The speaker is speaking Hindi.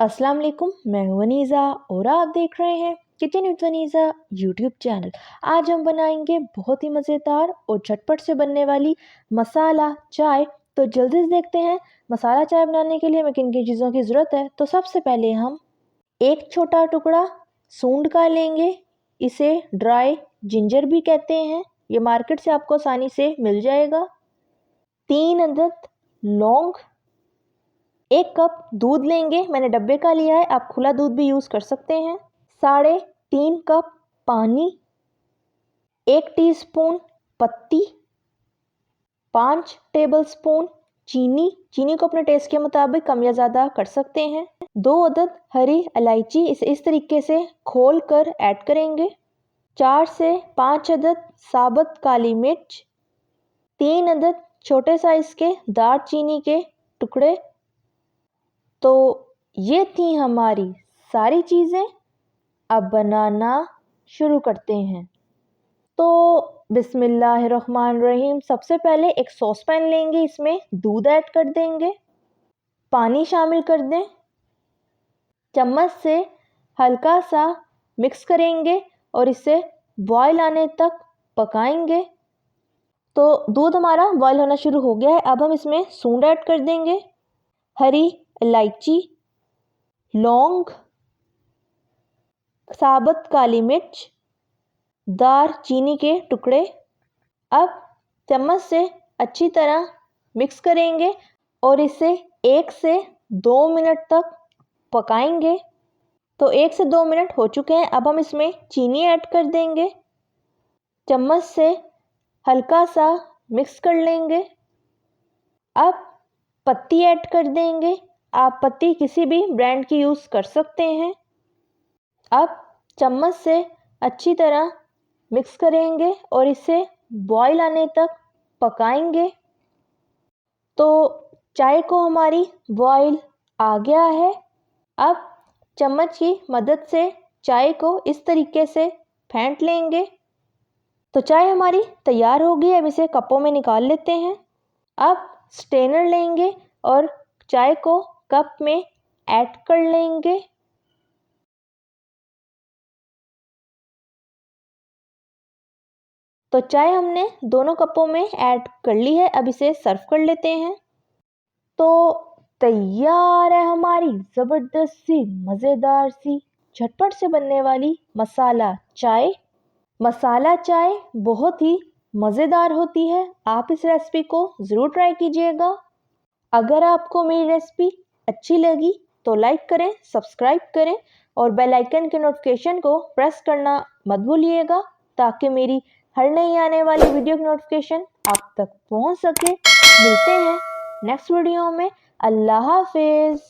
अस्सलाम वालेकुम, मैं हूं वनीज़ा और आप देख रहे हैं kitchen with Vaneeza YouTube channel. आज हम बनाएंगे बहुत ही मज़ेदार और झटपट से बनने वाली मसाला चाय। तो जल्दी से देखते हैं मसाला चाय बनाने के लिए हमें किन किन चीज़ों की ज़रूरत है। तो सबसे पहले हम एक छोटा टुकड़ा सूंड का लेंगे। इसे ड्राई जिंजर भी कहते हैं, ये मार्केट से आपको आसानी से मिल जाएगा। 3 अदद लौंग, 1 कप दूध लेंगे, मैंने डब्बे का लिया है, आप खुला दूध भी यूज़ कर सकते हैं। 3.5 कप पानी, 1 टीस्पून पत्ती, 5 टेबलस्पून चीनी, चीनी को अपने टेस्ट के मुताबिक कम या ज़्यादा कर सकते हैं। 2 अदद हरी इलायची, इसे इस तरीके से खोल कर ऐड करेंगे। 4 से 5 अदद साबुत काली मिर्च, 3 अदद छोटे साइज़ के दालचीनी के टुकड़े। तो ये थी हमारी सारी चीज़ें। अब बनाना शुरू करते हैं। तो बिस्मिल्लाहिर्रहमानिर्रहीम, सबसे पहले एक सॉस पैन लेंगे, इसमें दूध ऐड कर देंगे, पानी शामिल कर दें, चम्मच से हल्का सा मिक्स करेंगे और इसे बॉयल आने तक पकाएंगे। तो दूध हमारा बॉयल होना शुरू हो गया है। अब हम इसमें सूंड ऐड कर देंगे, हरी इलायची, लौंग, साबुत काली मिर्च, दालचीनी के टुकड़े। अब चम्मच से अच्छी तरह मिक्स करेंगे और इसे 1 से 2 मिनट तक पकाएंगे। तो 1 से 2 मिनट हो चुके हैं। अब हम इसमें चीनी ऐड कर देंगे, चम्मच से हल्का सा मिक्स कर लेंगे। अब पत्ती ऐड कर देंगे, आप पत्ती किसी भी ब्रांड की यूज़ कर सकते हैं। अब चम्मच से अच्छी तरह मिक्स करेंगे और इसे बॉईल आने तक पकाएंगे। तो चाय को हमारी बॉईल आ गया है। अब चम्मच की मदद से चाय को इस तरीके से फेंट लेंगे। तो चाय हमारी तैयार हो गई है। अब इसे कपों में निकाल लेते हैं। अब स्ट्रेनर लेंगे और चाय को कप में ऐड कर लेंगे। तो चाय हमने दोनों कपों में ऐड कर ली है। अब इसे सर्व कर लेते हैं। तो तैयार है हमारी ज़बरदस्त सी मज़ेदार सी झटपट से बनने वाली मसाला चाय। मसाला चाय बहुत ही मज़ेदार होती है। आप इस रेसिपी को ज़रूर ट्राई कीजिएगा। अगर आपको मेरी रेसिपी अच्छी लगी तो लाइक करें, सब्सक्राइब करें और बेल आइकन के नोटिफिकेशन को प्रेस करना मत भूलिएगा, ताकि मेरी हर नई आने वाली वीडियो की नोटिफिकेशन आप तक पहुंच सके। मिलते हैं नेक्स्ट वीडियो में। अल्लाह हाफिज़।